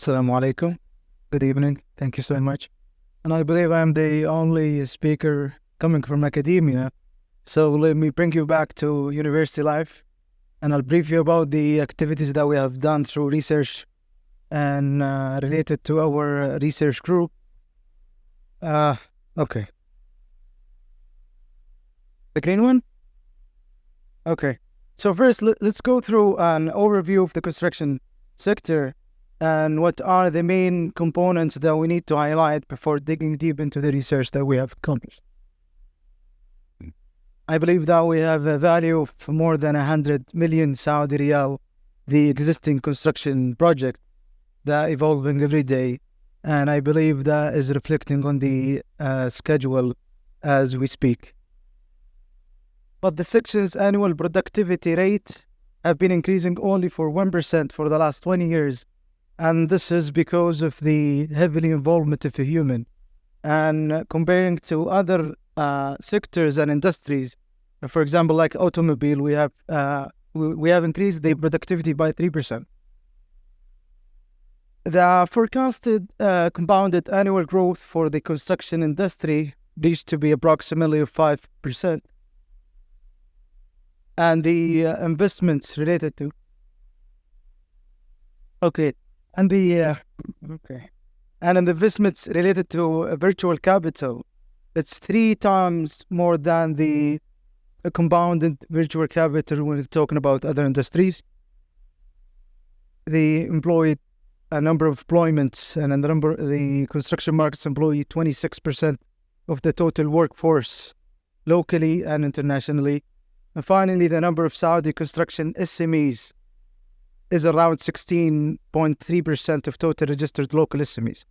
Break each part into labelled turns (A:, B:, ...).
A: Assalamu alaikum. Good evening. Thank you so much. And I believe I'm the only speaker coming from academia. So let me bring you back to university life, and I'll brief you about the activities that we have done through research and related to our research group. Okay. The green one? Okay. So first, let's go through an overview of the construction sector and what are the main components that we need to highlight before digging deep into the research that we have accomplished. I believe that we have a value of more than 100 million Saudi Riyal, the existing construction project that evolving every day. And I believe that is reflecting on the schedule as we speak. But the section's annual productivity rate have been increasing only for 1% for the last 20 years. And this is because of the heavily involvement of a human. And comparing to other sectors and industries, for example, like automobile, we have increased the productivity by 3%. The forecasted compounded annual growth for the construction industry reached to be approximately 5%. And the investments related to and the investments related to virtual capital, it's 3 times more than the compounded virtual capital when we're talking about other industries. The number of employments and the construction markets employ 26% of the total workforce locally and internationally. And finally, the number of Saudi construction SMEs is around 16.3% of total registered local SMEs.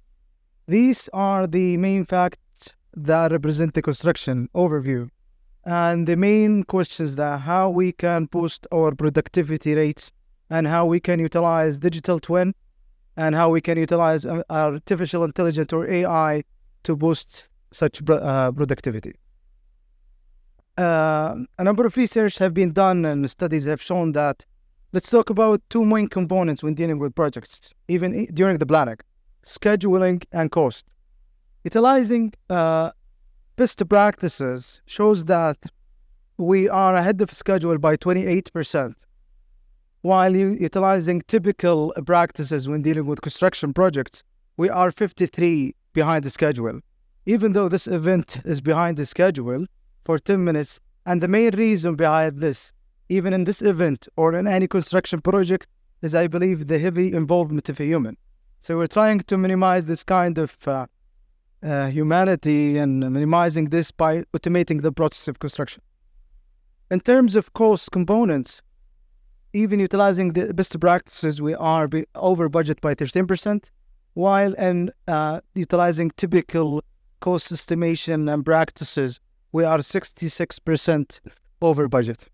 A: These are the main facts that represent the construction overview. And the main questions that how we can boost our productivity rates and how we can utilize digital twin and how we can utilize artificial intelligence or AI to boost such productivity. A number of research have been done and studies have shown that. Let's talk about 2 main components when dealing with projects, even during the planning: scheduling and cost. Utilizing best practices shows that we are ahead of schedule by 28%, while utilizing typical practices when dealing with construction projects, we are 53 behind the schedule. Even though this event is behind the schedule for 10 minutes, and the main reason behind this, even in this event or in any construction project, is I believe the heavy involvement of a human. So we're trying to minimize this kind of humanity and minimizing this by automating the process of construction. In terms of cost components, even utilizing the best practices, we are over budget by 13%, while in utilizing typical cost estimation and practices, we are 66% over budget.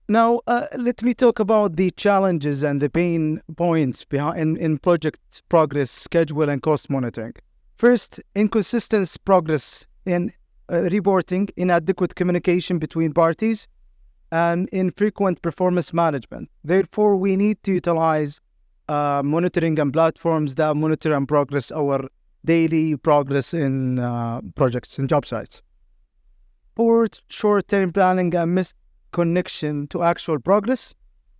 A: Now, let me talk about the challenges and the pain points in project progress, schedule, and cost monitoring. First, inconsistent progress in reporting, inadequate communication between parties, and infrequent performance management. Therefore, we need to utilize monitoring and platforms that monitor and progress our daily progress in projects and job sites. Poor short-term planning and missed connection to actual progress,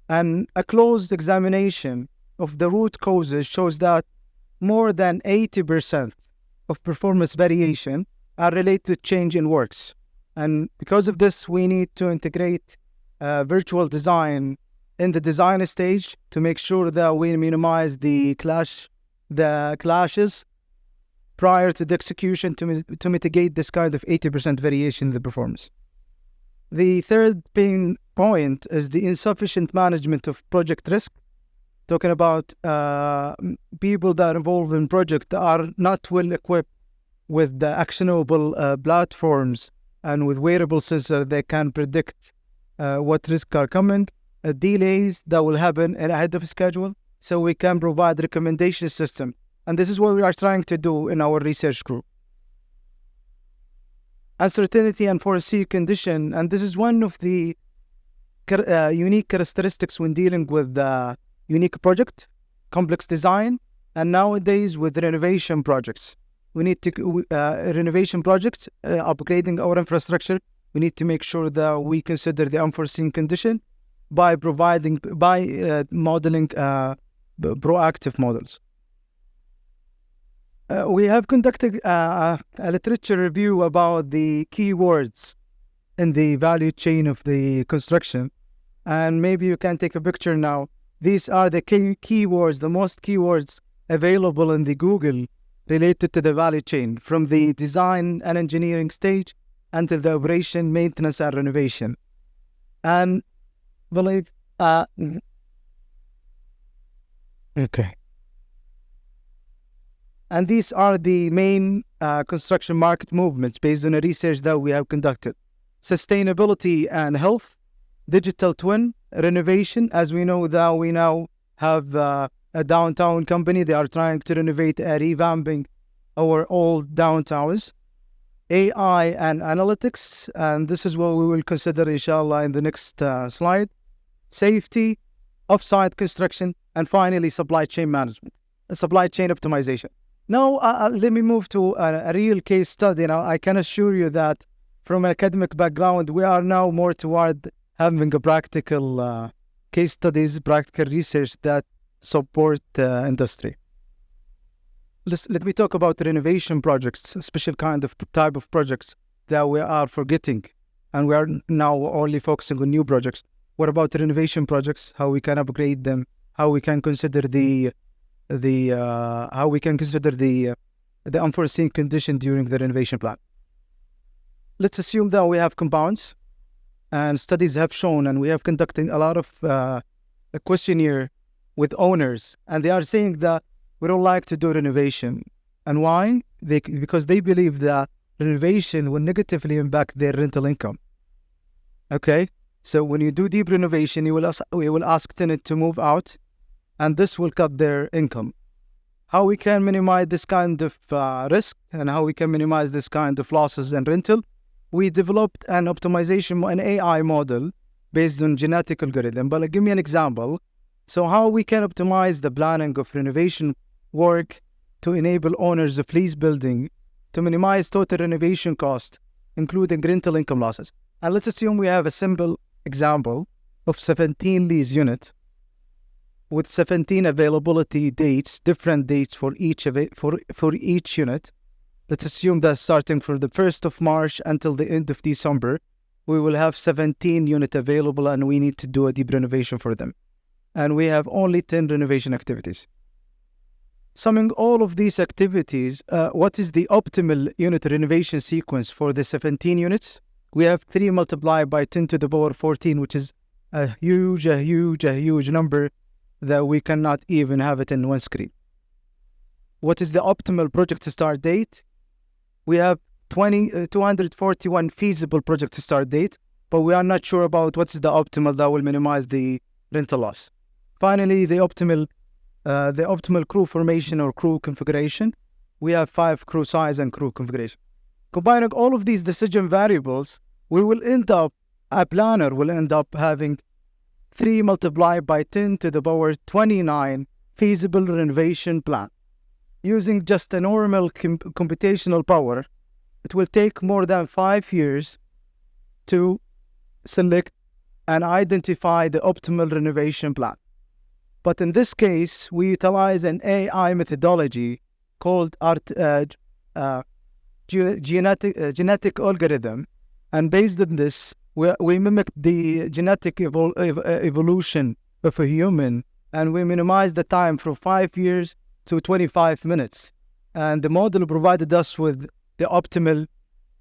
A: and a closed examination of the root causes shows that more than 80% of performance variation are related to change in works. And because of this, we need to integrate virtual design in the design stage to make sure that we minimize the clashes prior to the execution to mitigate this kind of 80% variation in the performance. The third pain point is the insufficient management of project risk. Talking about people that are involved in project that are not well equipped with the actionable platforms and with wearable sensors that can predict what risks are coming, delays that will happen ahead of schedule, so we can provide recommendation system. And this is what we are trying to do in our research group. Uncertainty and foresee condition, and this is one of the unique characteristics when dealing with the unique project. complex design, and nowadays with renovation projects. We need to renovation projects, upgrading our infrastructure. We need to make sure that we consider the unforeseen condition by modeling proactive models. We have conducted a literature review about the keywords in the value chain of the construction, and maybe you can take a picture now. These are the keywords, the most keywords available in the Google related to the value chain, from the design and engineering stage until the operation, maintenance, and renovation. And believe, okay. And these are the main construction market movements based on the research that we have conducted. Sustainability and health, digital twin, renovation. As we know that we now have a downtown company. They are trying to renovate and revamping our old downtowns. AI and analytics, and this is what we will consider, inshallah, in the next slide. Safety, off-site construction, and finally, supply chain management, supply chain optimization. Now, let me move to a real case study. Now, I can assure you that from an academic background, we are now more toward having a practical case studies, practical research that support the industry. Let me talk about renovation projects, a special type of projects that we are forgetting, and we are now only focusing on new projects. What about the renovation projects? How we can upgrade them? How we can consider the unforeseen condition during the renovation plan? Let's assume that we have compounds, and studies have shown, and we have conducted a lot of a questionnaire with owners, and they are saying that we don't like to do renovation. And why? Because they believe that renovation will negatively impact their rental income. Okay? So when you do deep renovation, we will ask tenant to move out, and this will cut their income. How we can minimize this kind of risk, and how we can minimize this kind of losses in rental? We developed an AI model based on genetic algorithm. But give me an example. So how we can optimize the planning of renovation work to enable owners of lease building to minimize total renovation cost, including rental income losses. And let's assume we have a simple example of 17 lease unit with 17 availability dates, different dates for each unit. Let's assume that starting from the 1st of March until the end of December, we will have 17 units available, and we need to do a deep renovation for them. And we have only 10 renovation activities. Summing all of these activities, what is the optimal unit renovation sequence for the 17 units? We have 3 multiplied by 10 to the power 14, which is a huge number that we cannot even have it in one screen. What is the optimal project start date? We have 241 feasible project start date, but we are not sure about what is the optimal that will minimize the rental loss. Finally, the optimal crew formation or crew configuration. We have 5 crew size and crew configuration. Combining all of these decision variables, a planner will end up having 3 multiplied by 10 to the power 29 feasible renovation plan. Using just a normal computational power, it will take more than 5 years to select and identify the optimal renovation plan. But in this case, we utilize an AI methodology called genetic algorithm, and based on this, we mimic the genetic evolution of a human, and we minimize the time from 5 years to 25 minutes. And the model provided us with the optimal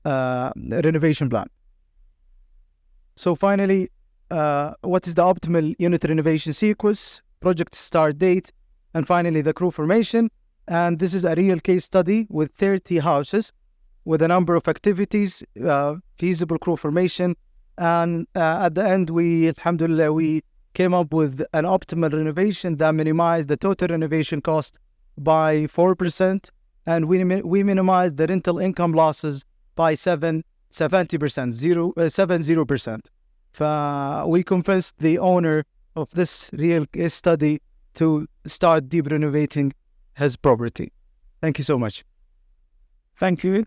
A: renovation plan. So finally, what is the optimal unit renovation sequence, project start date, and finally the crew formation? And this is a real case study with 30 houses with a number of activities, feasible crew formation, and at the end, alhamdulillah, we came up with an optimal renovation that minimized the total renovation cost by 4%, and we minimized the rental income losses by 70%. We convinced the owner of this real case study to start deep renovating his property. Thank you so much.
B: Thank you.